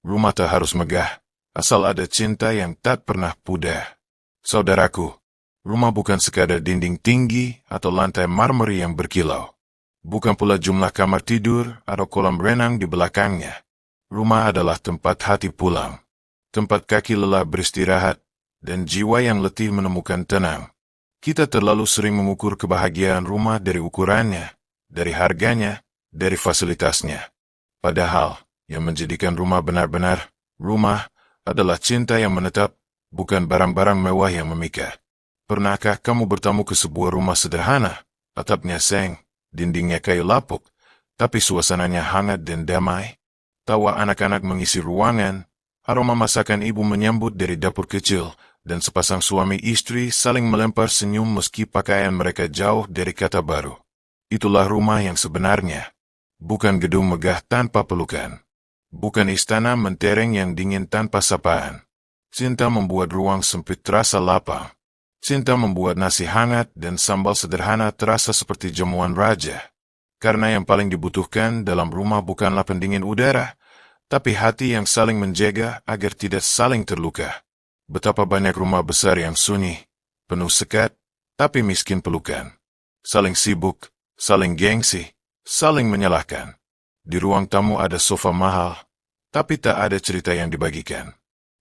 Rumah tak harus megah, asal ada cinta yang tak pernah pudar. Saudaraku, rumah bukan sekadar dinding tinggi atau lantai marmer yang berkilau. Bukan pula jumlah kamar tidur atau kolam renang di belakangnya. Rumah adalah tempat hati pulang, tempat kaki lelah beristirahat, dan jiwa yang letih menemukan tenang. Kita terlalu sering mengukur kebahagiaan rumah dari ukurannya, dari harganya, dari fasilitasnya. Padahal, yang menjadikan rumah benar-benar rumah adalah cinta yang menetap, bukan barang-barang mewah yang memikat. Pernahkah kamu bertamu ke sebuah rumah sederhana, atapnya seng, dindingnya kayu lapuk, tapi suasananya hangat dan damai? Tawa anak-anak mengisi ruangan, aroma masakan ibu menyambut dari dapur kecil, dan sepasang suami istri saling melempar senyum meski pakaian mereka jauh dari kata baru. Itulah rumah yang sebenarnya. Bukan gedung megah tanpa pelukan. Bukan istana mentereng yang dingin tanpa sapaan. Cinta membuat ruang sempit terasa lapang. Cinta membuat nasi hangat dan sambal sederhana terasa seperti jamuan raja. Karena yang paling dibutuhkan dalam rumah bukanlah pendingin udara, tapi hati yang saling menjaga agar tidak saling terluka. Betapa banyak rumah besar yang sunyi, penuh sekat, tapi miskin pelukan. Saling sibuk, saling gengsi, saling menyalahkan. Di ruang tamu ada sofa mahal, tapi tak ada cerita yang dibagikan.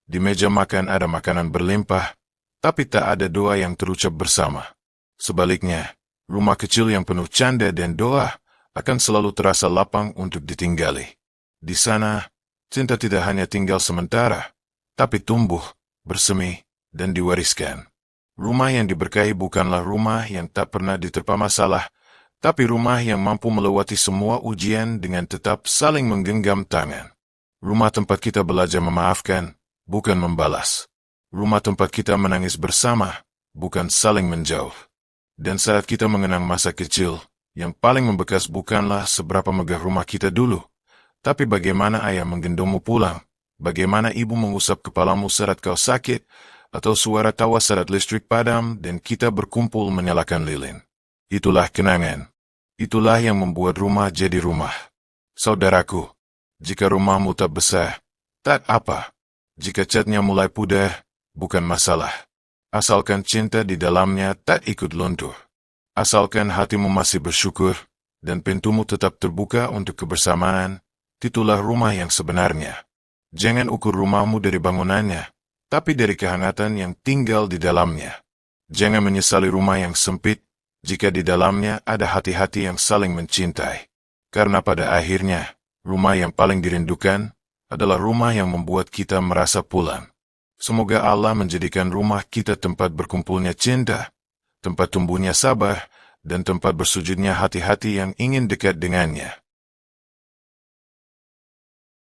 Di meja makan ada makanan berlimpah, tapi tak ada doa yang terucap bersama. Sebaliknya, rumah kecil yang penuh canda dan doa akan selalu terasa lapang untuk ditinggali. Di sana, cinta tidak hanya tinggal sementara, tapi tumbuh, bersemi, dan diwariskan. Rumah yang diberkahi bukanlah rumah yang tak pernah diterpa masalah, tapi rumah yang mampu melewati semua ujian dengan tetap saling menggenggam tangan. Rumah tempat kita belajar memaafkan, bukan membalas. Rumah tempat kita menangis bersama, bukan saling menjauh. Dan saat kita mengenang masa kecil, yang paling membekas bukanlah seberapa megah rumah kita dulu, tapi bagaimana ayah menggendongmu pulang, bagaimana ibu mengusap kepalamu saat kau sakit, atau suara tawa saat listrik padam dan kita berkumpul menyalakan lilin. Itulah kenangan. Itulah yang membuat rumah jadi rumah. Saudaraku, jika rumahmu tak besar, tak apa. Jika catnya mulai pudar, bukan masalah. Asalkan cinta di dalamnya tak ikut luntur. Asalkan hatimu masih bersyukur, dan pintumu tetap terbuka untuk kebersamaan, itulah rumah yang sebenarnya. Jangan ukur rumahmu dari bangunannya, tapi dari kehangatan yang tinggal di dalamnya. Jangan menyesali rumah yang sempit, jika di dalamnya ada hati-hati yang saling mencintai. Karena pada akhirnya, rumah yang paling dirindukan adalah rumah yang membuat kita merasa pulang. Semoga Allah menjadikan rumah kita tempat berkumpulnya cinta, tempat tumbuhnya sabar, dan tempat bersujudnya hati-hati yang ingin dekat dengannya.